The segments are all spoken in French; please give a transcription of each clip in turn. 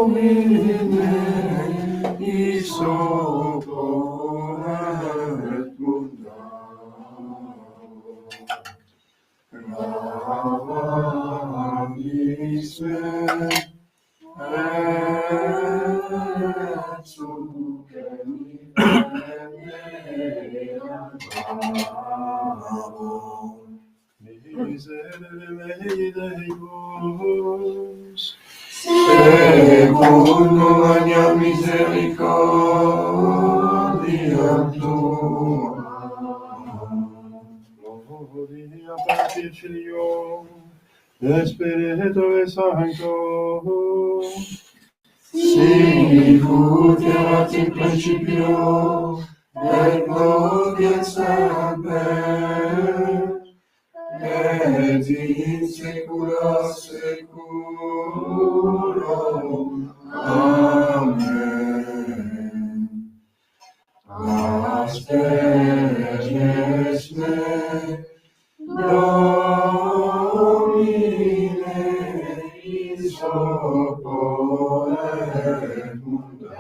Domine, isoporet munda, gravamis me, et sucemi pende albavum. Miserere Deus, secundum magnam misericordiam tuam. Gloria Patri et Filio, et Spiritui Sancto, sic ut erat in principio, et nunc et semper, et in saecula saeculorum. Amen. Asperes me, Domine, isoporet munda,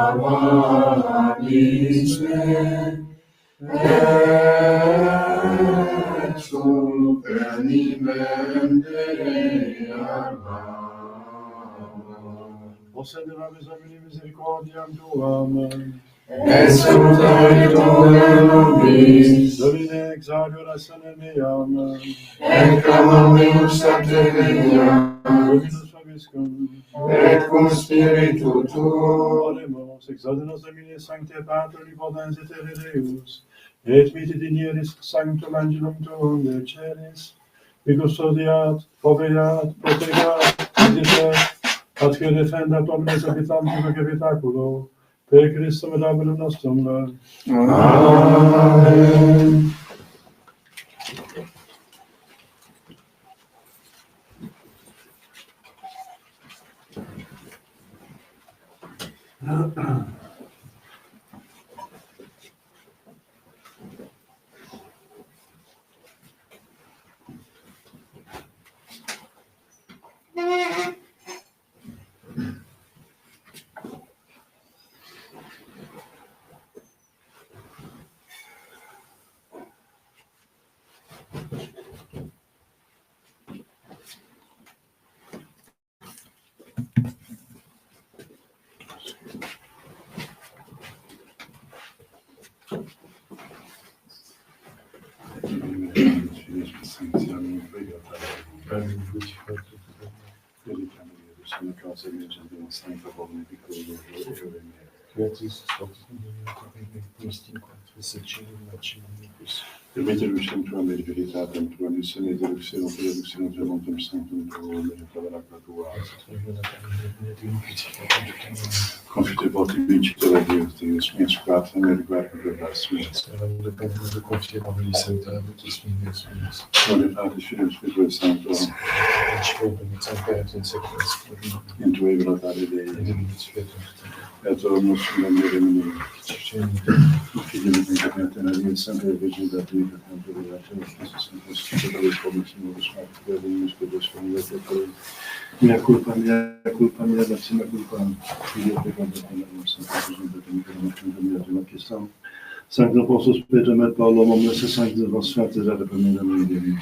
gravamis me, et superni mende albavum. Possede la misericordiam tuam, et salutare tuam nobis, Domine exaudiorationem meam, et clamam meum sancte veniam, Dominus vobiscum, et cum spiritu tuo. Oremus, exaudi nos Domine Sancte Patri, potens et Deus, et vite digneris sanctum angelum tuum de celis, qui custodiat, foveat, protegat, visitaat, at que defendat omnes habitantes hoc habitaculo, per Christum et Dominum nostrum. Amen. Permite-lui sanctuam et veritatem tuam, et sene deluxerum velontem sanctum tuum, et tabernacle tua. Confite porti vincite la Deus, Deus meus quater, et guarda per las meas. Gloria Patris, Filius, Spiritus Sancto, in tue voluntate Dei, et omus vendere mini. Figli di Incarnate Maria, Santa Vergine da Dio, Canto della Tua, Cristo Santo, Spirito del Comissimo, lo Spirito del Dio, Spirito Spirito, mea culpa, maxima culpa, Figlio peccato con la nostra, Santo Dominico, mea de la question. Sanctum Apostles Peter, met Paul, omnes sanctus vos fratres, ad apprenere noi Dei.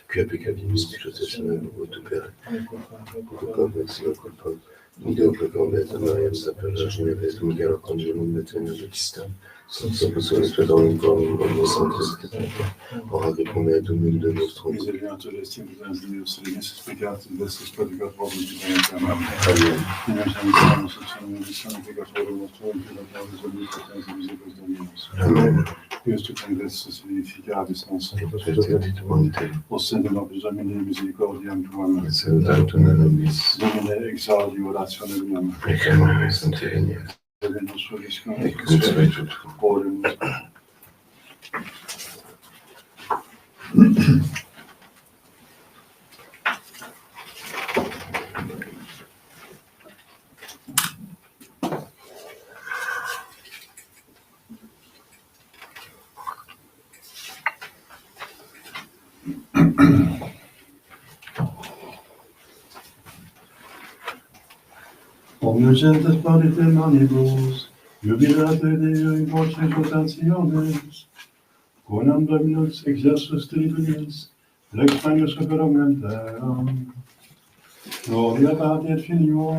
Qui a peccavimus, Joseph, tu Père, culpam, maxima culpam, Nideo peccatum, Mariam, Saper, Virgine, Miguel, Congelum, Metenio, Existam, Santo Spedon, Omnis Sanctus, ora répondez à Domine de nostrum. Misericordia celestis, Deus, Renis, Peccatus, Vestis, Peccatus, Amen. Amen. Deus te conversa, significatis nos. Os sende nobis Domine misericordiam tuam. salutatum nobis. Domine exaudi orationem meam. Reclamamus ante venia. Venus vobiscum. Et consuetud. Oremus. Omne gentes parite manibus, jubilate Deo in voce votationes, quonam Dominus exersus tribunis, lex magnus superum terram. Gloria Patri et Filio,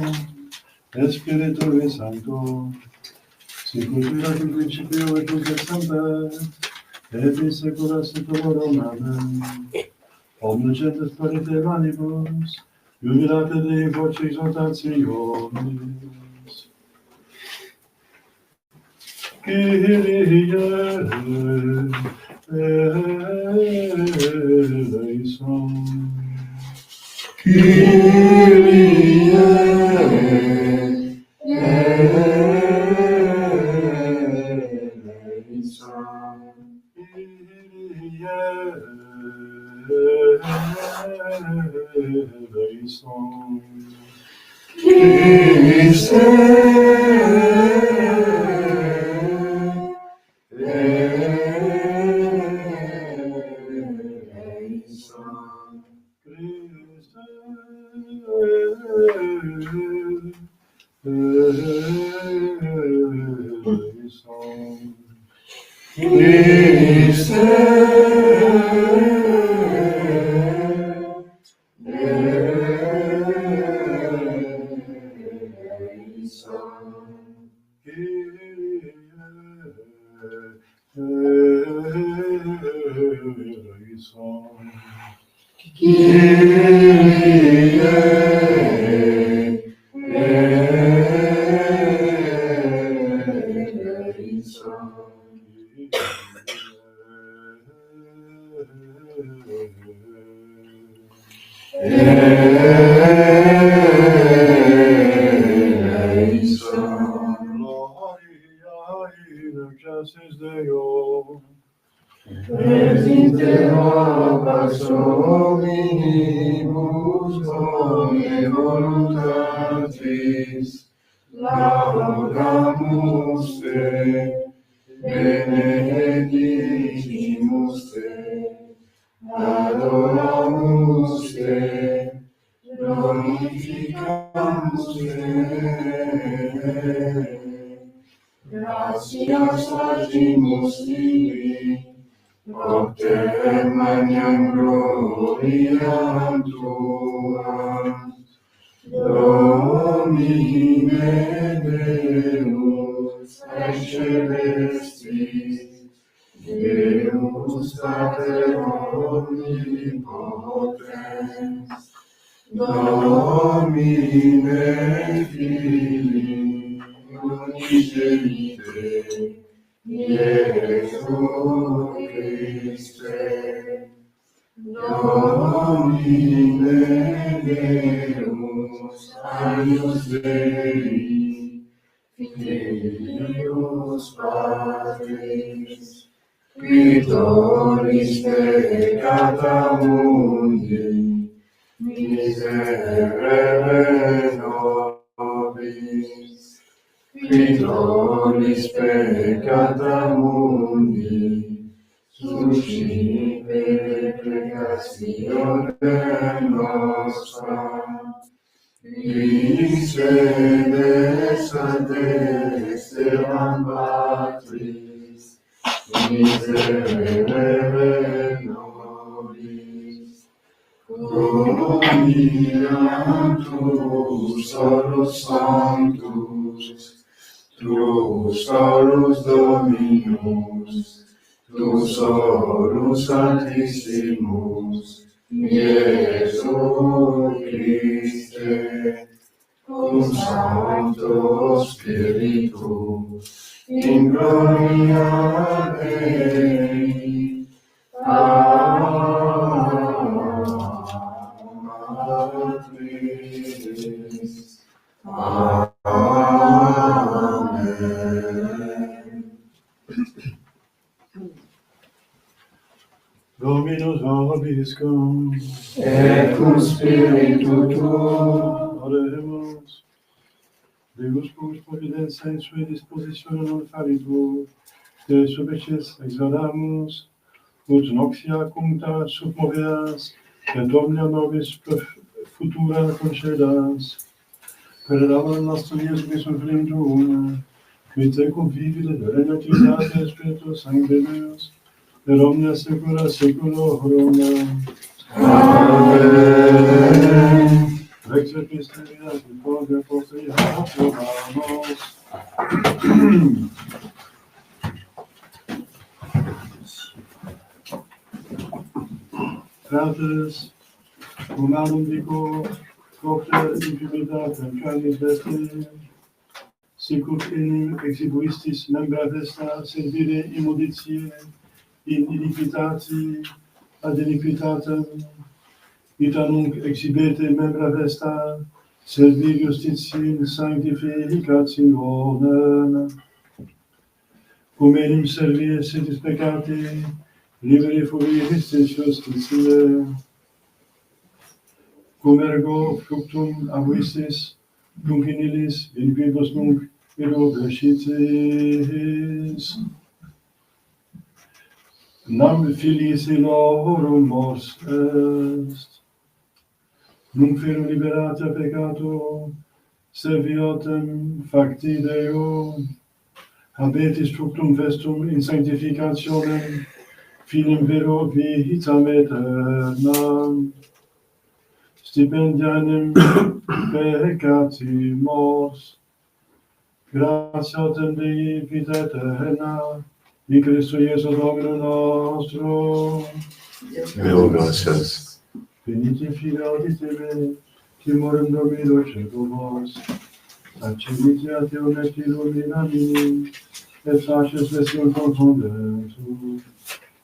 et Spiritui Sancto, sicut erat in principio et nunc et semper, et in saecula saeculorum. Amen. Omne gentes parite manibus, jubilate Dei in voce exaltationis. Kyrie eleison. Kyrie eleison. Christe Deo. Et in terra pax hominibus bone voluntatis, laudamus te, benedicimus te, adoramus te, glorificamus te. Gratias agimus tibi, Propter magnam gloriam tuam, Domine Deus ex celestis, Deus Pater omnipotens, Domine Filii unigenite, Iesu Christe, Domine Deus, Agnus Dei, Filius Patris, qui tollis peccata mundi, miserere nobis, qui tollis peccata mundi, suscipe precatione nostra, qui sedes ad exterram Patris, miserere nobis, gloriam tu solus sanctus, tu solus Dominus, tu solus Santissimus, Iesu Christe, cum Sancto Spiritu, in gloria Dei. Dominus vobiscum, et cum spiritu tuo, oremus. Deus quos providentia in sua dispositione non faritur, te subices exoramus, ut noxia cuncta submoveas, et omnia nobis futura concedas. Per amor nostro Iesu Christum Filii tuum, qui te convivile renativate Spiritus Sancti Deus, per omnia saecula saeculorum. Amen. Lectio Christi viat in poga postria approbamus. Fratres, humanum dico, propter infimitatem canis vesti, sicut enim exibuistis membra vesta servire immoditie, in iniquitati ad iniquitatem, ita nunc exhibete membra vesta, servir justitiae in sanctificationem, cum enim servire sedis peccati, liberi fuiristis justitiae, cum ergo fructum abuistis, nunc in illis, in quibus nunc irobescitis. Nam filiis illorum mors est, nunc fero liberata peccato, serviotem facti Deo, habetis fructum vestum in sanctificationem, finem vero vitam aeternam, stipendianem peccati mors, gratiatem Dei vita eterna, in Christo Iesu Domino nostro. Deo gratias. Venite fide audite me, timorem Domini docebo vos, accedite a Deo et illumina minim, et facies vestum confundentur.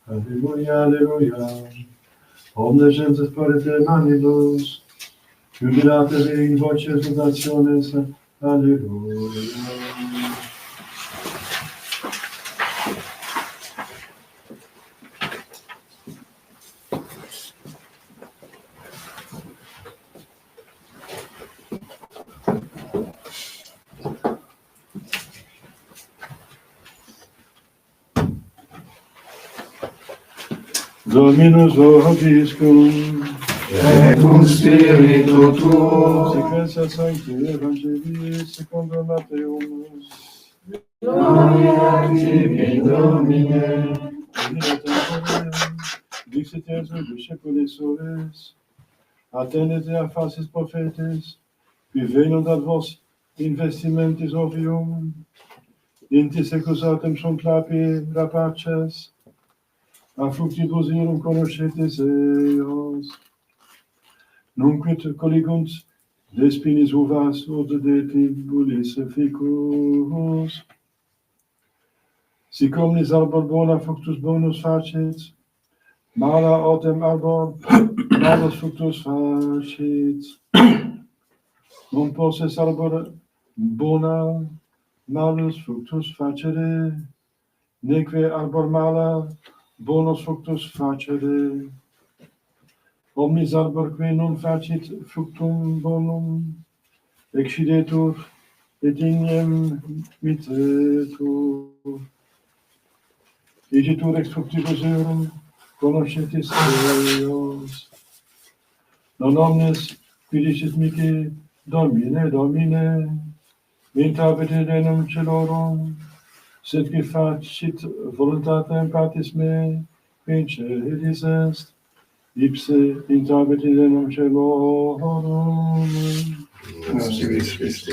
Alleluia, alleluia. Omne gentes parete manibus, jubilate in voce exultationes, alleluia. Dominus vobiscum, Et cum spiritu tuo, sequentia Sancti Evangelii secundo Matteum. gloria tibi, Domine. Domine Dixite discipulis suris, attendete a facis prophetis, qui venunt ad vos investimentis ovium, intis accusatem sunt lapi rapaces, a fructibus irum conoscetis eos. Nunquid colligunt de spinis uvas ut de tibulis ficus. Sic omnis arbor bona fructus bonus facit, mala autem arbor malus fructus facit. Non posses arbor bona malus fructus facere, neque arbor mala bonus fructus facere. Omnis arbor qui non facit fructum bonum, excidetur et ignem mitetur. Igitur ex fructibus eum conoscetis eos. Non omnes qui dicit mihi Domine, Domine, intabete denum celorum, sed qui facit voluntatem patis me, vince edis est, ipse intabete denum celorum. Merci Christ.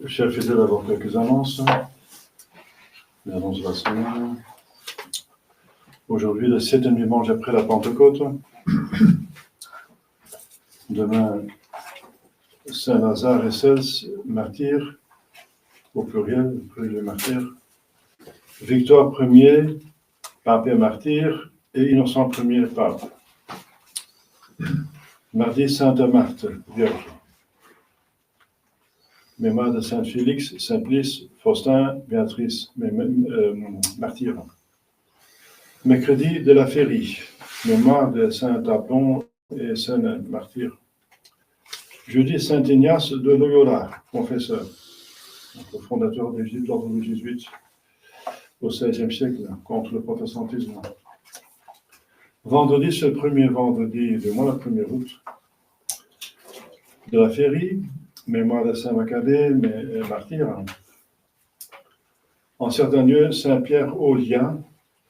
Chers fidèles, avant quelques annonces. Les annonces de la semaine. Aujourd'hui, le 7e dimanche après la Pentecôte. Demain, Saint-Lazare et 16 martyrs, au pluriel, les martyrs. Victoire Ier, pape et martyr, et Innocent Ier, pape. Mardi, Sainte Marthe, Vierge. Mémoire de Saint Félix, Simplice, Faustin, Béatrice, martyr. Mercredi de la Férie, mémoire de Saint Apollon et Saint martyr. Jeudi, Saint Ignace de Loyola, confesseur, le fondateur de l'ordre des Jésuites au XVIe siècle contre le protestantisme. Vendredi, c'est le premier vendredi du mois, le 1er août, de la Férie, mémoire de Saint Macabée, martyr. En certains lieux, Saint-Pierre au Lien,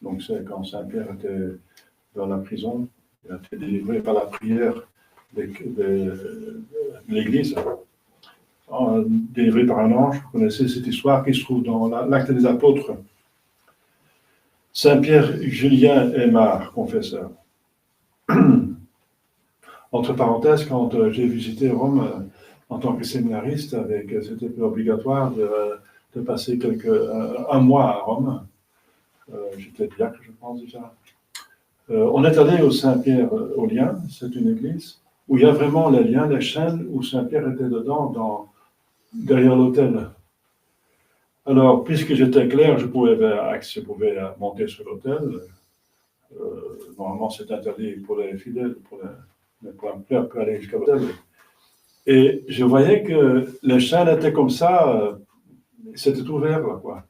donc c'est quand Saint-Pierre était dans la prison, il a été délivré par la prière de l'Église, délivré par un ange. Vous connaissez cette histoire qui se trouve dans l'Acte des Apôtres. Saint-Pierre Julien Aymar, confesseur. Entre parenthèses, quand j'ai visité Rome en tant que séminariste, c'était obligatoire de passer un mois à Rome. J'étais diacre, je pense déjà. On est allé au Saint-Pierre au Lien, c'est une église, où il y a vraiment les liens, les chaînes, où Saint-Pierre était dedans, derrière l'autel. Alors, puisque j'étais clerc, je pouvais monter sur l'autel. Normalement, c'est interdit pour les fidèles, mais pour un clerc peut aller jusqu'à l'autel. Et je voyais que les chaînes étaient comme ça, c'était ouvert, là, quoi.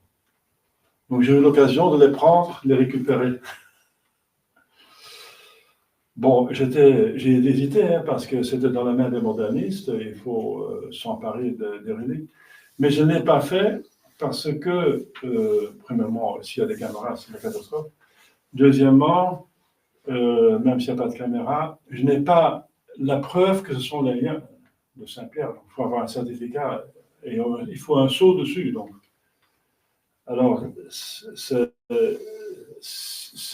Donc j'ai eu l'occasion de les prendre, de les récupérer. Bon, j'ai hésité, hein, parce que c'était dans la main des modernistes, il faut s'emparer des reliques. Mais je ne l'ai pas fait parce que, premièrement, s'il y a des caméras, c'est une catastrophe. Deuxièmement, même s'il n'y a pas de caméra, je n'ai pas la preuve que ce sont les liens de Saint-Pierre. Il faut avoir un certificat et il faut un sceau dessus. Donc. Alors, c'est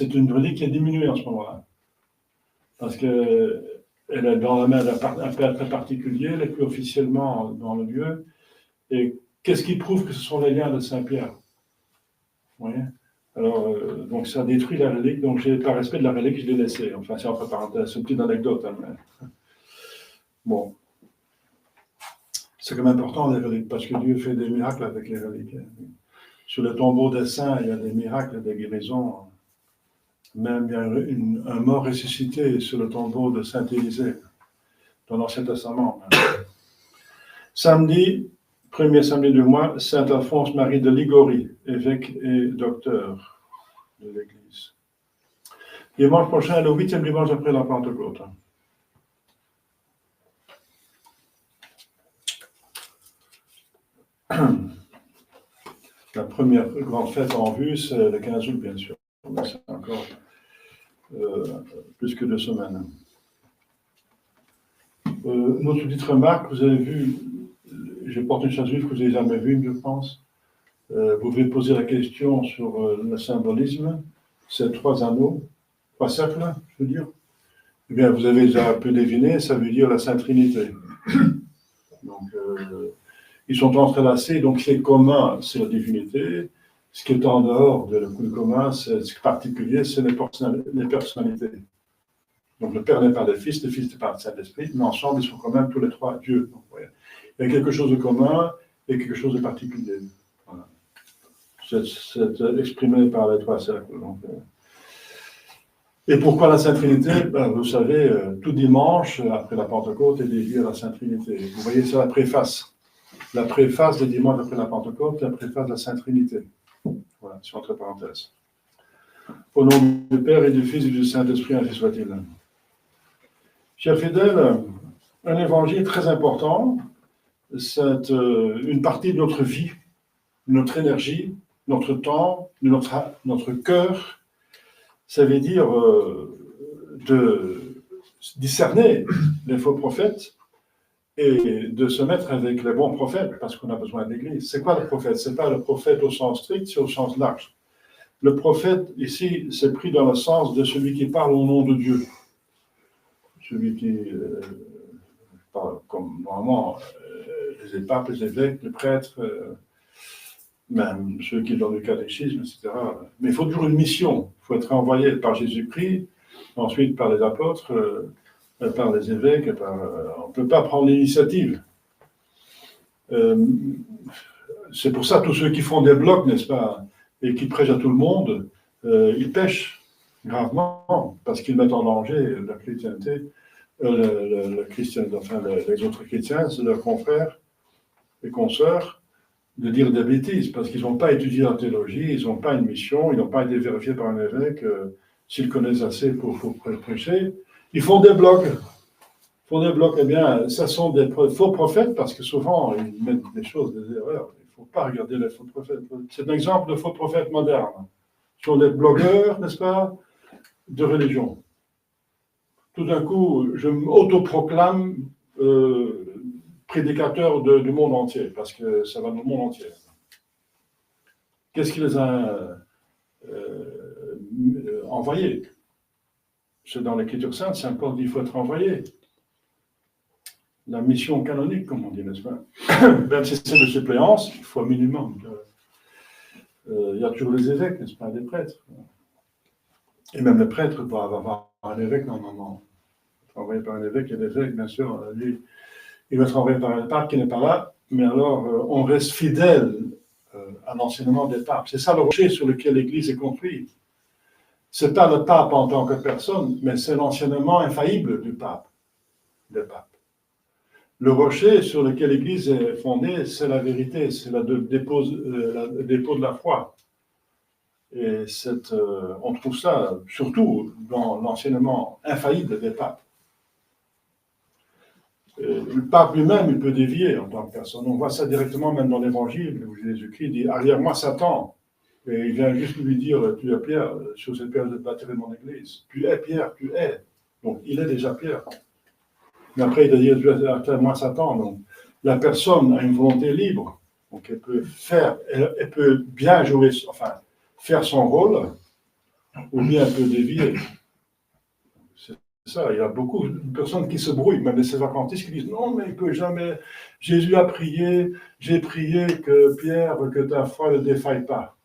une relique qui est diminuée en ce moment-là. Parce que elle est dans la main d'un prêtre particulier, elle n'est plus officiellement dans le lieu. Et qu'est-ce qui prouve que ce sont les liens de Saint-Pierre? Vous voyez? Alors, donc ça détruit la relique, donc par respect de la relique, je l'ai laissé. Enfin, c'est entre parenthèses, c'est une petite anecdote. Hein, mais... Bon. C'est quand même important, les reliques, parce que Dieu fait des miracles avec les reliques. Sur le tombeau des saints, il y a des miracles, des guérisons. Même il y a un mort ressuscité sur le tombeau de Saint-Élisée, dans l'Ancien Testament. Samedi, premier samedi du mois, Saint Alphonse Marie de Ligorie, évêque et docteur de l'Église. Dimanche prochain, le 8e dimanche après la Pentecôte. La première grande fête en vue, c'est le 15 août, bien sûr. Mais c'est encore plus que 2 semaines. Notre petite remarque, vous avez vu, je porte une chaise juive que vous n'avez jamais vue, je pense. Vous pouvez poser la question sur le symbolisme. C'est 3 anneaux, 3 cercles, je veux dire. Eh bien, vous avez déjà un peu deviné, ça veut dire la Sainte Trinité. Donc, ils sont entrelacés, donc c'est commun, c'est la divinité. Ce qui est en dehors de le commun, c'est ce qui est particulier, c'est les personnalités. Donc le Père n'est pas le Fils n'est pas le Saint-Esprit, mais ensemble, ils sont quand même tous les 3 Dieu. Donc, ouais. Il y a quelque chose de commun et quelque chose de particulier. Voilà. C'est exprimé par les 3 cercles. Donc, Et pourquoi la Sainte Trinité? Ben, vous savez, tout dimanche, après la Pentecôte, est dédié à la Sainte Trinité. Vous voyez, c'est la préface. La préface des dimanches après la Pentecôte, la préface de la Sainte Trinité. Voilà, c'est entre parenthèses. Au nom du Père et du Fils et du Saint-Esprit, ainsi soit-il. Chers fidèles, un évangile très important, c'est une partie de notre vie, notre énergie, notre temps, notre cœur. Ça veut dire de discerner les faux prophètes et de se mettre avec les bons prophètes, parce qu'on a besoin d'Église. C'est quoi le prophète? Ce n'est pas le prophète au sens strict, c'est au sens large. Le prophète, ici, c'est pris dans le sens de celui qui parle au nom de Dieu. Celui qui parle comme normalement les papes, les évêques, les prêtres, même ceux qui donnent le catéchisme, etc. Mais il faut toujours une mission. Il faut être envoyé par Jésus-Christ, ensuite par les apôtres, par les évêques. On ne peut pas prendre l'initiative. C'est pour ça tous ceux qui font des blogs, n'est-ce pas, et qui prêchent à tout le monde, ils pêchent gravement parce qu'ils mettent en danger la chrétienté, enfin, les autres chrétiens, leurs confrères et consoeurs, de dire des bêtises, parce qu'ils n'ont pas étudié la théologie, ils n'ont pas une mission, ils n'ont pas été vérifiés par un évêque, s'ils connaissent assez pour prêcher. Ils font des blogs. Eh bien, ce sont des faux prophètes, parce que souvent, ils mettent des choses, des erreurs. Il ne faut pas regarder les faux prophètes. C'est un exemple de faux prophètes modernes. Ce sont des blogueurs, n'est-ce pas, de religion. Tout d'un coup, je m'autoproclame prédicateur du monde entier, parce que ça va dans le monde entier. Qu'est-ce qui les a envoyés? C'est dans l'Écriture sainte, Saint Paul dit qu'il faut être envoyé. La mission canonique, comme on dit, n'est-ce pas? Même si c'est de suppléance, il faut un minimum. Il y a toujours les évêques, n'est-ce pas, des prêtres. Et même les prêtres doivent avoir un évêque normalement. Envoyé par un évêque, et l'évêque, bien sûr, lui, il va être envoyé par un pape qui n'est pas là, mais alors on reste fidèle à l'enseignement des papes. C'est ça le rocher sur lequel l'Église est construite. Ce n'est pas le pape en tant que personne, mais c'est l'enseignement infaillible du pape, des papes. Le rocher sur lequel l'Église est fondée, c'est la vérité, c'est le dépôt de la foi. Et on trouve ça surtout dans l'enseignement infaillible des papes. Le pape lui-même, il peut dévier en tant que personne. On voit ça directement même dans l'Évangile, où Jésus-Christ dit « Arrière-moi, Satan !» Et il vient juste lui dire « Tu es Pierre, sur cette pierre je bâtirai mon église. Tu es Pierre, tu es. » Donc, il est déjà Pierre. Mais après, il va dire « Tu es arrière-moi, Satan !» Donc, la personne a une volonté libre. Donc, elle peut bien jouer, enfin, faire son rôle, ou bien elle peut dévier. ça, il y a beaucoup de personnes qui se brouillent, même les sévacantistes qui disent non, mais que jamais Jésus a prié, j'ai prié que Pierre, que ta foi ne défaille pas.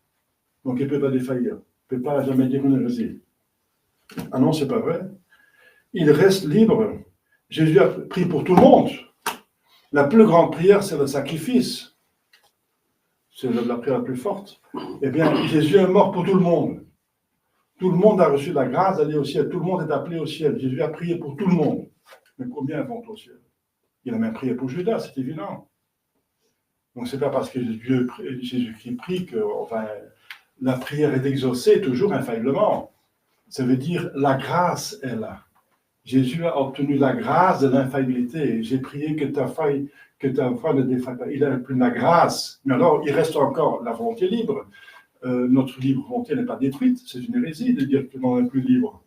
Donc il ne peut pas défaillir, il ne peut pas jamais dire une hérésie. Ah non, c'est pas vrai. Il reste libre. Jésus a prié pour tout le monde. La plus grande prière, c'est le sacrifice. C'est la prière la plus forte. Eh bien, Jésus est mort pour tout le monde. Tout le monde a reçu la grâce d'aller au ciel. Tout le monde est appelé au ciel. Jésus a prié pour tout le monde. Mais combien vont au ciel? Il a même prié pour Judas, c'est évident. Donc, ce n'est pas parce que Jésus-Christ prie que la prière est exaucée toujours infailliblement. Ça veut dire la grâce est là. Jésus a obtenu la grâce de l'infaillibilité. J'ai prié que ta foi ne défaille pas. Il a obtenu la grâce. Mais alors, il reste encore la volonté libre. Notre libre volonté n'est pas détruite. C'est une hérésie de dire que l'on n'est plus libre.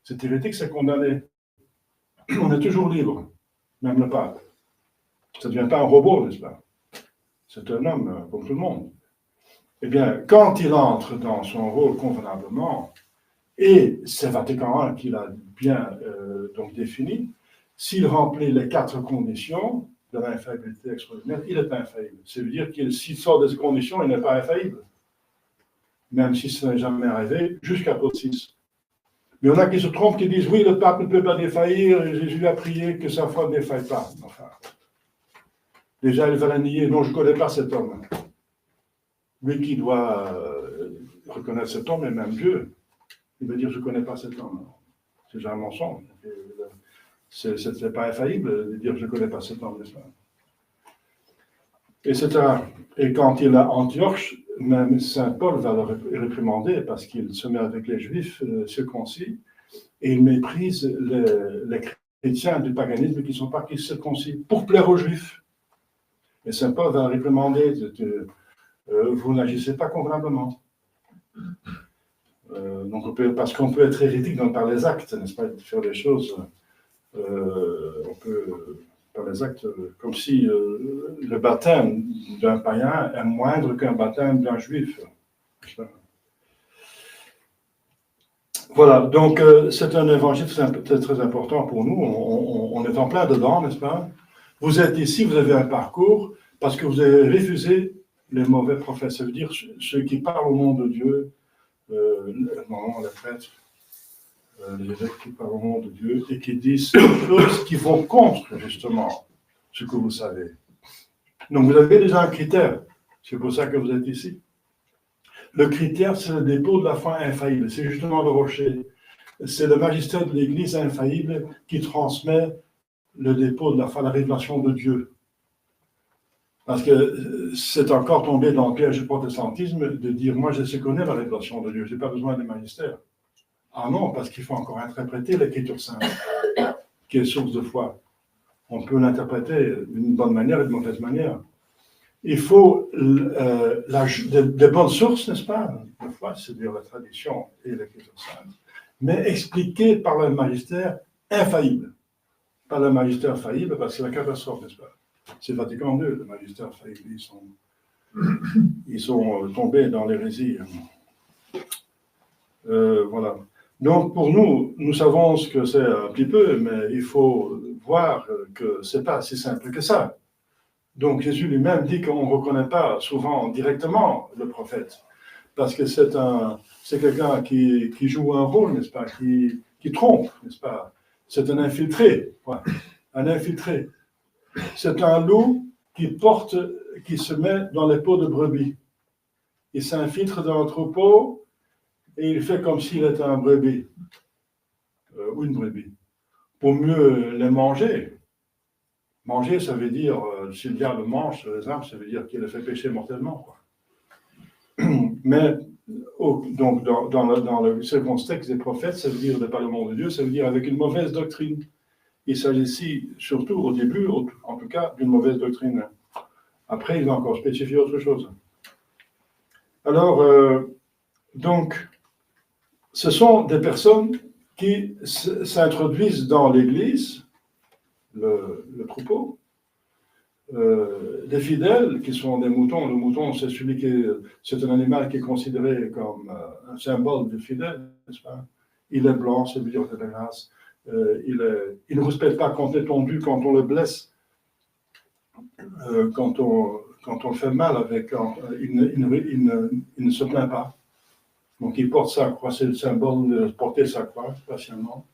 C'est hérétique, c'est condamné. On est toujours libre, même le pape. Ça ne devient pas un robot, n'est-ce pas? C'est un homme comme tout le monde. Eh bien, quand il entre dans son rôle convenablement, et c'est Vatican I qui l'a bien donc défini, s'il remplit les 4 conditions de l'infaillibilité extraordinaire, il est infaillible. C'est-à-dire que s'il sort de ces conditions, il n'est pas infaillible. Même si ça n'est jamais arrivé, jusqu'à Paul VI. Mais il y en a qui se trompent, qui disent, oui, le pape ne peut pas défaillir, et Jésus a prié que sa foi ne défaille pas. Enfin, déjà, il va la nier. Non, je ne connais pas cet homme. Lui qui doit reconnaître cet homme, et même Dieu, il va dire, je ne connais pas cet homme. C'est déjà un mensonge. Ce n'est pas infaillible de dire, je ne connais pas cet homme, n'est-ce pas? Et quand il est à Antioche, même Saint Paul va le réprimander parce qu'il se met avec les Juifs circoncis et il méprise les chrétiens du paganisme qui ne sont pas circoncis pour plaire aux Juifs. Et Saint Paul va le réprimander, vous n'agissez pas convenablement. Donc parce qu'on peut être hérétique par les actes, n'est-ce pas, faire des choses, on peut par les actes, comme si le baptême d'un païen est moindre qu'un baptême d'un juif. Voilà, donc c'est un évangile très important pour nous, on est en plein dedans, n'est-ce pas? Vous êtes ici, vous avez un parcours, parce que vous avez refusé les mauvais prophètes, ça veut dire ceux qui parlent au nom de Dieu, non, les prêtres, les évêques qui parlent au nom de Dieu et qui disent des choses qui vont contre, justement, ce que vous savez. Donc, vous avez déjà un critère. C'est pour ça que vous êtes ici. Le critère, c'est le dépôt de la foi infaillible. C'est justement le rocher. C'est le magistère de l'Église infaillible qui transmet le dépôt de la foi, la révélation de Dieu. Parce que c'est encore tombé dans le piège du protestantisme de dire, moi, je sais connaître la révélation de Dieu, je n'ai pas besoin des magistères. Ah non, parce qu'il faut encore interpréter l'Écriture sainte, qui est source de foi. On peut l'interpréter d'une bonne manière et d'une mauvaise manière. Il faut des bonnes sources, n'est-ce pas? La foi, c'est-à-dire la tradition et l'Écriture sainte, mais expliquées par le magistère infaillible. Pas le magistère faillible, parce que c'est la catastrophe, n'est-ce pas? C'est Vatican II, le magistère faillible. Ils sont tombés dans l'hérésie. Voilà. Donc, pour nous, nous savons ce que c'est un petit peu, mais il faut voir que ce n'est pas si simple que ça. Donc, Jésus lui-même dit qu'on ne reconnaît pas souvent directement le prophète, parce que c'est quelqu'un qui joue un rôle, n'est-ce pas, qui trompe, n'est-ce pas. C'est un infiltré, ouais. Un infiltré. C'est un loup qui se met dans les peaux de brebis. Il s'infiltre dans un troupeau et il fait comme s'il était un brebis, ou une brebis, pour mieux les manger. Manger, ça veut dire, si le diable mange les arbres, ça veut dire qu'il les fait pécher mortellement, quoi. Mais, donc, dans le circonstance des prophètes, ça veut dire de parler au nom de Dieu, ça veut dire avec une mauvaise doctrine. Il s'agit ici, surtout au début, en tout cas, d'une mauvaise doctrine. Après, il va encore spécifier autre chose. Alors, donc, ce sont des personnes qui s'introduisent dans l'Église, le troupeau, des fidèles qui sont des moutons. Le mouton, c'est un animal qui est considéré comme un symbole de fidèle, n'est-ce pas? Il est blanc, c'est le milieu de la grâce. il ne respecte pas quand on est tendu, quand on le blesse, quand on fait mal avec, il ne se plaint pas. Donc il porte sa croix, c'est le symbole de porter sa croix, patiemment.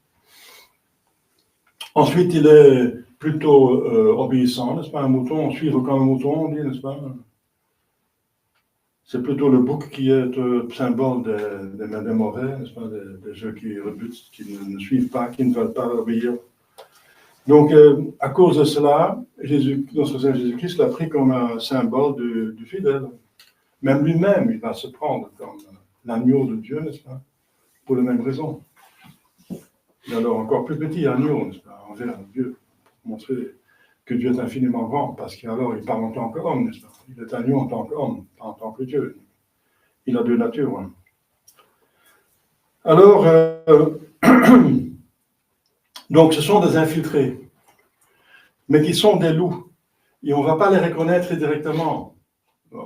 Ensuite, il est plutôt obéissant, n'est-ce pas? Un mouton, suivre comme un mouton, on dit, n'est-ce pas? C'est plutôt le bouc qui est symbole des mauvais, n'est-ce pas? Des gens qui rebutent, qui ne suivent pas, qui ne veulent pas obéir. Donc, à cause de cela, notre Seigneur Jésus-Christ l'a pris comme un symbole du fidèle. Même lui-même, il va se prendre comme l'agneau de Dieu, n'est-ce pas? Pour les mêmes raisons. Et alors, encore plus petit agneau, n'est-ce pas? Envers Dieu, pour montrer que Dieu est infiniment grand, parce qu'alors il parle en tant qu'homme, n'est-ce pas? Il est agneau en tant qu'homme, pas en tant que Dieu. Il a deux natures. Hein. Alors, donc ce sont des infiltrés, mais qui sont des loups. Et on ne va pas les reconnaître directement.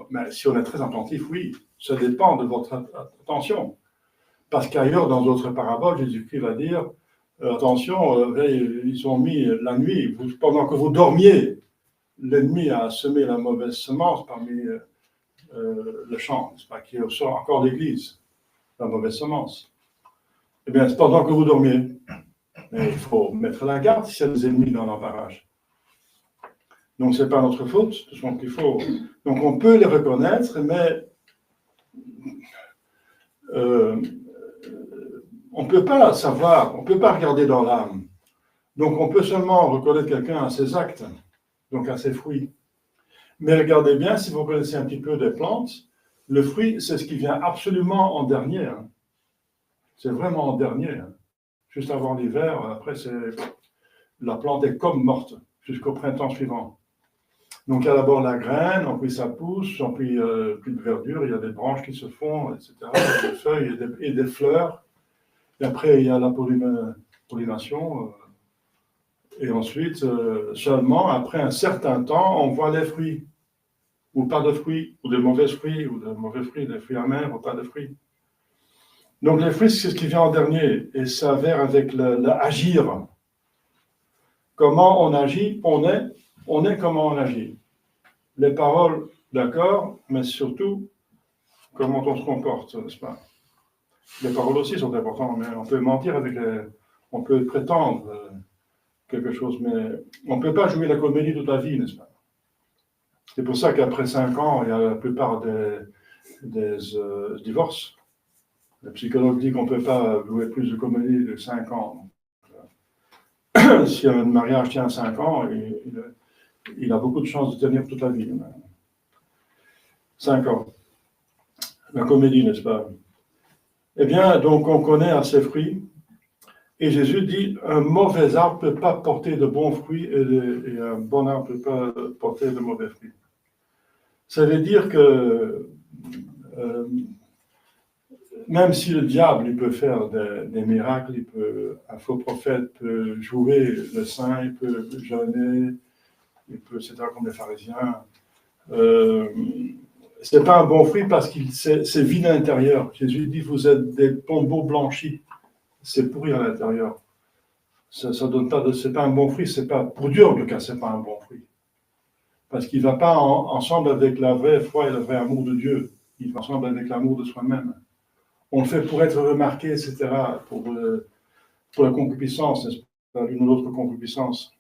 Mais si on est très attentif, oui, ça dépend de votre attention. Parce qu'ailleurs, dans d'autres paraboles, Jésus-Christ va dire, attention, ils ont mis la nuit, pendant que vous dormiez, l'ennemi a semé la mauvaise semence parmi le champ, c'est pas qui est encore l'église, la mauvaise semence. Eh bien, c'est pendant que vous dormiez. Mais il faut mettre la garde s'il y a des ennemis dans l'emparage. Donc, ce n'est pas notre faute. Donc, donc, on peut les reconnaître, mais on ne peut pas savoir, on ne peut pas regarder dans l'âme. Donc, on peut seulement reconnaître quelqu'un à ses actes, donc à ses fruits. Mais regardez bien, si vous connaissez un petit peu des plantes, le fruit, c'est ce qui vient absolument en dernier. Hein. C'est vraiment en dernier. Hein. Juste avant l'hiver, après, la plante est comme morte jusqu'au printemps suivant. Donc, il y a d'abord la graine, puis ça pousse, puis plus de verdure, il y a des branches qui se font, etc. Il y a des feuilles et des fleurs. Et après, il y a la pollination. Et ensuite, seulement après un certain temps, on voit les fruits. Ou pas de fruits, ou de mauvais fruits, des fruits amers, ou pas de fruits. Donc les fruits, c'est ce qui vient en dernier, et ça avère avec l'agir. Comment on agit, on est comment on agit. Les paroles, d'accord, mais surtout, comment on se comporte, n'est-ce pas? Les paroles aussi sont importantes, mais on peut mentir on peut prétendre quelque chose, mais on ne peut pas jouer la comédie toute la vie, n'est-ce pas? C'est pour ça qu'après 5 ans, il y a la plupart des divorces. Le psychologue dit qu'on ne peut pas jouer plus de comédie de 5 ans. Donc, si un mariage tient 5 ans, il a beaucoup de chances de tenir toute la vie. 5 ans. La comédie, n'est-ce pas? Eh bien, donc on connaît à ses fruits. Et Jésus dit, un mauvais arbre ne peut pas porter de bons fruits et un bon arbre ne peut pas porter de mauvais fruits. Ça veut dire que même si le diable il peut faire des miracles, un faux prophète peut jouer le saint, il peut jeûner, etc. comme les pharisiens, c'est pas un bon fruit parce que c'est vide à l'intérieur. Jésus dit, vous êtes des tombeaux blanchis, c'est pourri à l'intérieur. Ça donne pas c'est pas un bon fruit, c'est pas, pour Dieu en tout cas, c'est pas un bon fruit. Parce qu'il ne va pas ensemble avec la vraie foi et le vrai amour de Dieu. Il va ensemble avec l'amour de soi-même. On le fait pour être remarqué, etc., pour la concupiscence, n'est-ce pas, l'une ou l'autre concupiscence.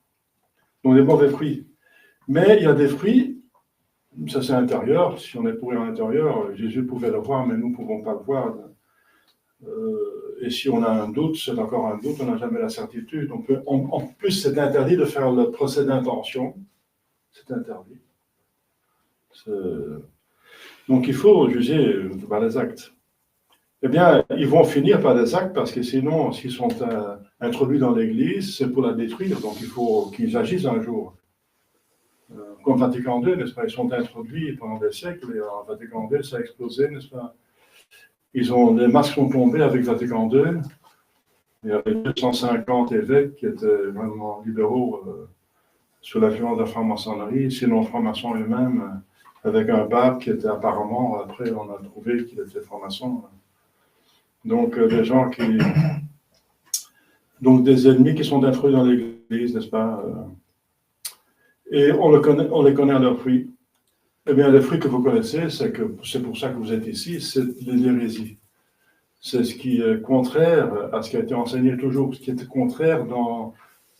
Donc des mauvais fruits. Mais il y a des fruits, ça c'est intérieur, si on est pourri à l'intérieur, Jésus pouvait le voir, mais nous ne pouvons pas le voir. Et si on a un doute, c'est encore un doute, on n'a jamais la certitude. En plus, c'est interdit de faire le procès d'intention. C'est interdit. Donc il faut juger par les actes. Eh bien, ils vont finir par des actes parce que sinon, s'ils sont introduits dans l'Église, c'est pour la détruire. Donc il faut qu'ils agissent un jour. Comme Vatican II, n'est-ce pas? Ils sont introduits pendant des siècles et en Vatican II, ça a explosé, n'est-ce pas? Les masques sont tombés avec Vatican II. Il y avait 250 évêques qui étaient vraiment libéraux sous l'influence de la franc-maçonnerie, sinon franc-maçon eux-mêmes, avec un pape qui était apparemment, après on a trouvé qu'il était franc-maçon. Donc des gens qui donc des ennemis qui sont introduits dans l'Église, n'est-ce pas? Et on les connaît à leurs fruits. Eh bien, les fruits que vous connaissez, c'est pour ça que vous êtes ici, c'est l'hérésie. C'est ce qui est contraire à ce qui a été enseigné toujours, ce qui est contraire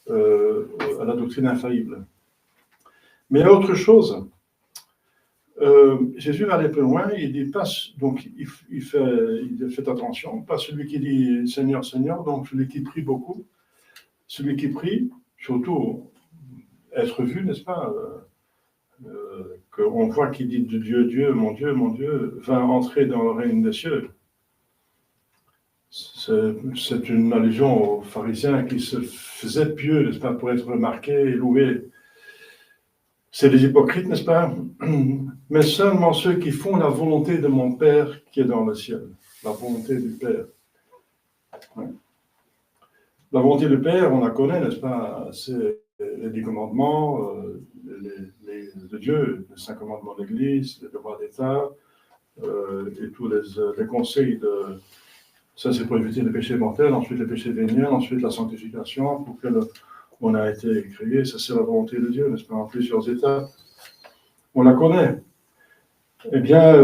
à la doctrine infaillible. Mais il y a autre chose. Jésus va aller plus loin, il dit pas, donc il fait attention, pas celui qui dit Seigneur, Seigneur, donc celui qui prie beaucoup, celui qui prie, surtout être vu, n'est-ce pas, qu'on voit qu'il dit de Dieu, Dieu, mon Dieu, va entrer dans le règne des cieux. C'est une allusion aux pharisiens qui se faisaient pieux, n'est-ce pas, pour être remarqués et loués. C'est des hypocrites, n'est-ce pas? Mais seulement ceux qui font la volonté de mon Père qui est dans le ciel. La volonté du Père. Ouais. La volonté du Père, on la connaît, n'est-ce pas? C'est les 10 commandements de Dieu, les 5 commandements de l'Église, les devoirs d'État, et tous les conseils de... Ça, c'est pour éviter les péchés mortels, ensuite les péchés véniels, ensuite la sanctification, pour que on a été créé, ça c'est la volonté de Dieu, n'est-ce pas, en plusieurs étapes. On la connaît. Eh bien,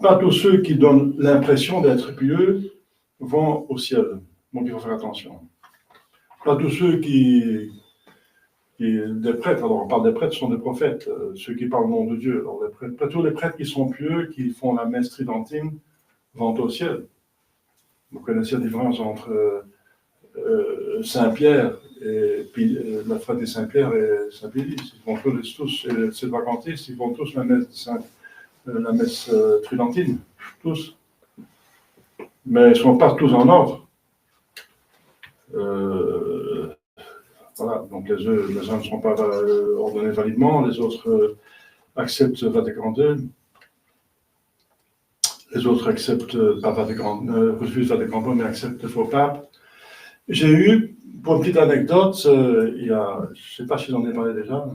pas tous ceux qui donnent l'impression d'être pieux vont au ciel. Donc il faut faire attention. Pas tous ceux des prêtres, alors on parle des prêtres, sont des prophètes, ceux qui parlent au nom de Dieu. Alors pas tous les prêtres qui sont pieux, qui font la messe tridentine, vont au ciel. Vous connaissez la différence entre Saint-Pierre et puis la fraternité Saint-Pierre et Saint-Pédis. Ils vont tous, c'est vacantistes, ils vont tous la messe tridentine, tous. Mais ils ne sont pas tous en ordre. Voilà, donc les uns ne sont pas ordonnés validement, les autres acceptent Vatican II, les autres acceptent pas refusent Vatican II, mais acceptent le faux pape. J'ai eu, pour une petite anecdote, je ne sais pas si j'en ai parlé déjà,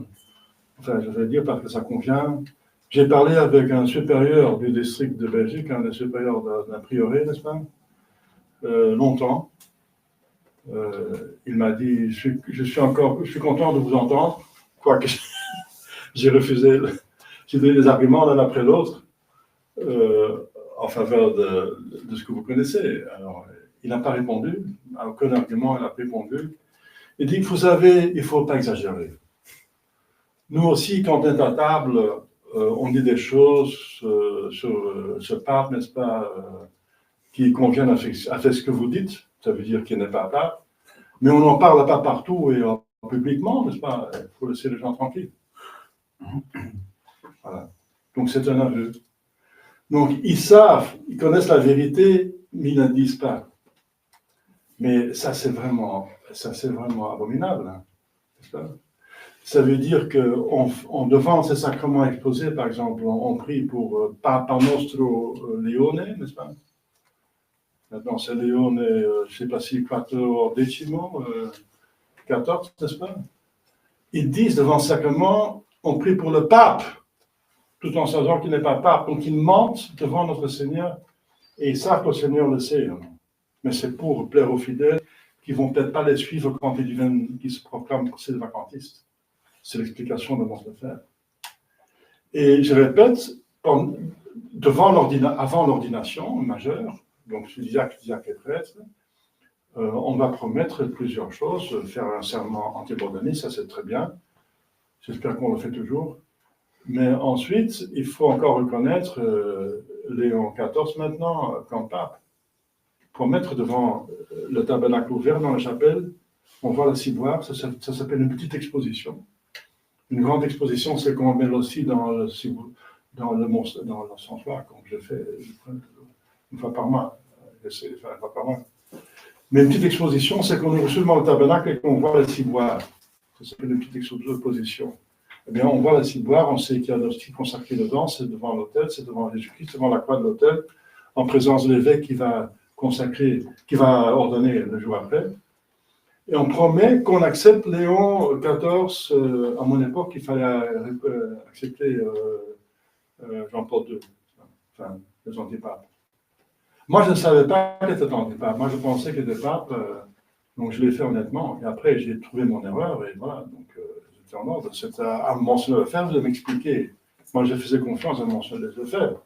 enfin je vais dire parce que ça convient. J'ai parlé avec un supérieur du district de Belgique, un des supérieurs d'un prieuré, n'est-ce pas, longtemps. Il m'a dit, je suis content de vous entendre, quoique j'ai refusé, j'ai donné des arguments l'un après l'autre en faveur de ce que vous connaissez. Alors, il n'a pas répondu, à aucun argument il n'a répondu. Il dit, vous savez, il ne faut pas exagérer. Nous aussi, quand on est à table, on dit des choses sur ce pape, n'est-ce pas, qui conviennent à ce que vous dites, ça veut dire qu'il n'est pas pape, mais on n'en parle pas partout et publiquement, n'est-ce pas? Il faut laisser les gens tranquilles. Voilà. Donc c'est un aveu. Donc ils savent, ils connaissent la vérité, mais ils ne disent pas. Mais ça c'est vraiment abominable, hein, n'est-ce pas? Ça veut dire qu'en devant ces sacrements exposés, par exemple, on prie pour Papa Nostro Leone, n'est-ce pas? Maintenant, c'est Léon, je ne sais pas si 14, n'est-ce pas? Ils disent devant le sacrement, on prie pour le pape, tout en sachant qu'il n'est pas pape. Donc ils mentent devant notre Seigneur, et ils savent que le Seigneur le sait. Mais c'est pour plaire aux fidèles qui ne vont peut-être pas les suivre quand ils viennent, qui se proclament pour ces vacantistes. C'est l'explication de notre faire. Et je répète, avant l'ordination majeure, donc diacre et prêtre, on va promettre plusieurs choses, faire un serment antibordonné, ça c'est très bien, j'espère qu'on le fait toujours, mais ensuite, il faut encore reconnaître Léon XIV maintenant comme pape. Promettre devant le tabernacle ouvert dans la chapelle, on voit la ciboire, ça s'appelle une petite exposition. Une grande exposition, c'est qu'on met aussi dans le l'encensoir, comme je fais une fois par mois. J'essaie de faire une fois par mois. Mais une petite exposition, c'est qu'on ouvre seulement le tabernacle et qu'on voit la ciboire. Ça s'appelle une petite exposition. Eh bien, on voit la ciboire, on sait qu'il y a l'hostie consacrée dedans, c'est devant l'autel, c'est devant Jésus-Christ, devant la croix de l'autel, en présence de l'évêque qui va consacrer, qui va ordonner le jour après. Et on promet qu'on accepte Léon XIV. À mon époque, il fallait accepter Jean-Paul II, enfin, les antipapes. Moi, je ne savais pas qu'il était pape. Moi, je pensais qu'il était pape, donc je l'ai fait honnêtement. Et après, j'ai trouvé mon erreur, et voilà, donc j'étais en ordre. C'était à Monseigneur Lefebvre de m'expliquer. Moi, je faisais confiance à Monseigneur Lefebvre.